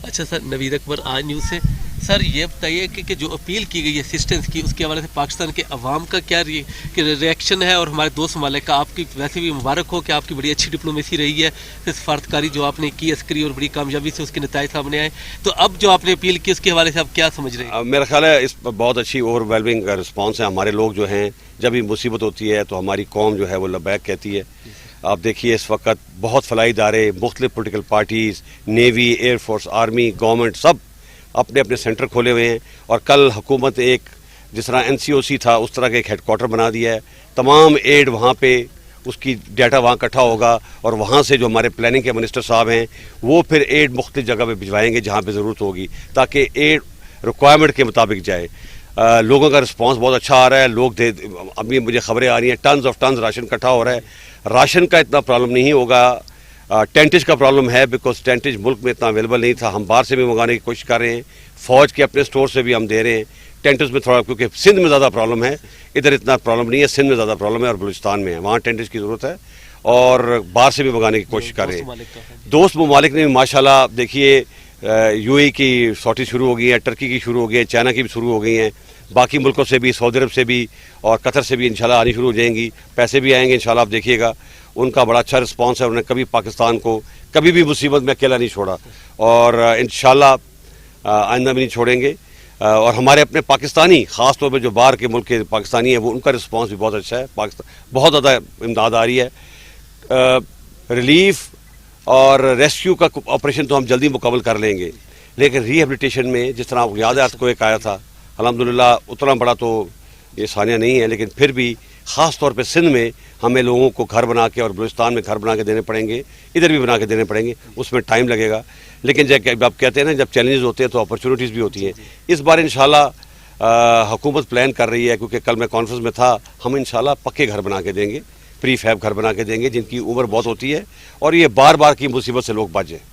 اچھا سر، نوید اکبر آج نیوز سے. سر یہ بتائیے کہ جو اپیل کی گئی ہے اسسٹنس کی، اس کے حوالے سے پاکستان کے عوام کا کیا ریئیکشن ہے، اور ہمارے دوست ممالک کا؟ آپ کی ویسے بھی مبارک ہو کہ آپ کی بڑی اچھی ڈپلومیسی رہی ہے، سفارتکاری جو آپ نے کی عسکری، اور بڑی کامیابی سے اس کے نتائج سامنے آئے. تو اب جو آپ نے اپیل کی اس کے حوالے سے آپ کیا سمجھ رہے ہیں؟ میرا خیال ہے اس پر بہت اچھی اوور ویلمنگ رسپانس ہے. ہمارے لوگ جو ہیں جب بھی مصیبت ہوتی ہے تو ہماری قوم جو ہے وہ لبیک کہتی ہے. آپ دیکھیے اس وقت بہت فلاحی ادارے، مختلف political parties, navy, air force, army, government سب اپنے اپنے سینٹر کھولے ہوئے ہیں. اور کل حکومت ایک جس طرح NCOC تھا اس طرح کا ایک ہیڈ کوارٹر بنا دیا ہے. تمام ایڈ وہاں پہ، اس کی ڈیٹا وہاں اکٹھا ہوگا، اور وہاں سے جو ہمارے پلاننگ کے منسٹر صاحب ہیں وہ پھر ایڈ مختلف جگہ پہ بھجوائیں گے جہاں پہ ضرورت ہوگی، تاکہ ایڈ ریکوائرمنٹ کے مطابق جائے. لوگوں کا رسپانس بہت اچھا آ رہا ہے. لوگ ابھی مجھے خبریں آ رہی ہیں ٹنز آف ٹنز راشن اکٹھا ہو رہا ہے. راشن کا اتنا پرابلم نہیں ہوگا. ٹینٹج کا پرابلم ہے، بیکاز ٹینٹج ملک میں اتنا اویلیبل نہیں تھا. ہم باہر سے بھی منگانے کی کوشش کر رہے ہیں، فوج کے اپنے سٹور سے بھی ہم دے رہے ہیں. ٹینٹس میں تھوڑا، کیونکہ سندھ میں زیادہ پرابلم ہے، ادھر اتنا پرابلم نہیں ہے. سندھ میں زیادہ پرابلم ہے اور بلوچستان میں ہے، وہاں ٹینٹس کی ضرورت ہے، اور باہر سے بھی منگانے کی کوشش کر رہے ہیں. دوست ممالک نے بھی ماشاءاللہ دیکھیے UAE کی سوٹی شروع ہو گئی ہے، ٹرکی کی شروع ہو گئی ہے، چائنا کی بھی شروع ہو گئی ہیں، باقی ملکوں سے بھی، سعودی عرب سے بھی اور قطر سے بھی انشاءاللہ آنی شروع ہو جائیں گی. پیسے بھی آئیں گے انشاءاللہ. آپ دیکھیے گا ان کا بڑا اچھا رسپانس ہے. انہوں نے کبھی پاکستان کو کبھی بھی مصیبت میں اکیلا نہیں چھوڑا، اور انشاءاللہ آئندہ بھی نہیں چھوڑیں گے. اور ہمارے اپنے پاکستانی، خاص طور پہ جو باہر کے ملک کے پاکستانی ہیں، وہ ان کا رسپانس بھی بہت اچھا ہے. بہت زیادہ امداد آ رہی ہے. ریلیف اور ریسکیو کا آپریشن تو ہم جلدی مکمل کر لیں گے، لیکن ری ہیبلیٹیشن میں جس طرح یاد ہے آپ کو ایک آیا تھا، الحمدللہ اتنا بڑا تو یہ ثانیہ نہیں ہے، لیکن پھر بھی خاص طور پہ سندھ میں ہمیں لوگوں کو گھر بنا کے، اور بلوچستان میں گھر بنا کے دینے پڑیں گے، ادھر بھی بنا کے دینے پڑیں گے. اس میں ٹائم لگے گا، لیکن جب آپ کہتے ہیں نا جب چیلنجز ہوتے ہیں تو اپرچونیٹیز بھی ہوتی ہیں. اس بار انشاءاللہ حکومت پلان کر رہی ہے، کیونکہ کل میں کانفرنس میں تھا، ہم انشاءاللہ پکے گھر بنا کے دیں گے، پری فیب گھر بنا کے دیں گے، جن کی عمر بہت ہوتی ہے، اور یہ بار بار کی مصیبت سے لوگ بچ جائیں.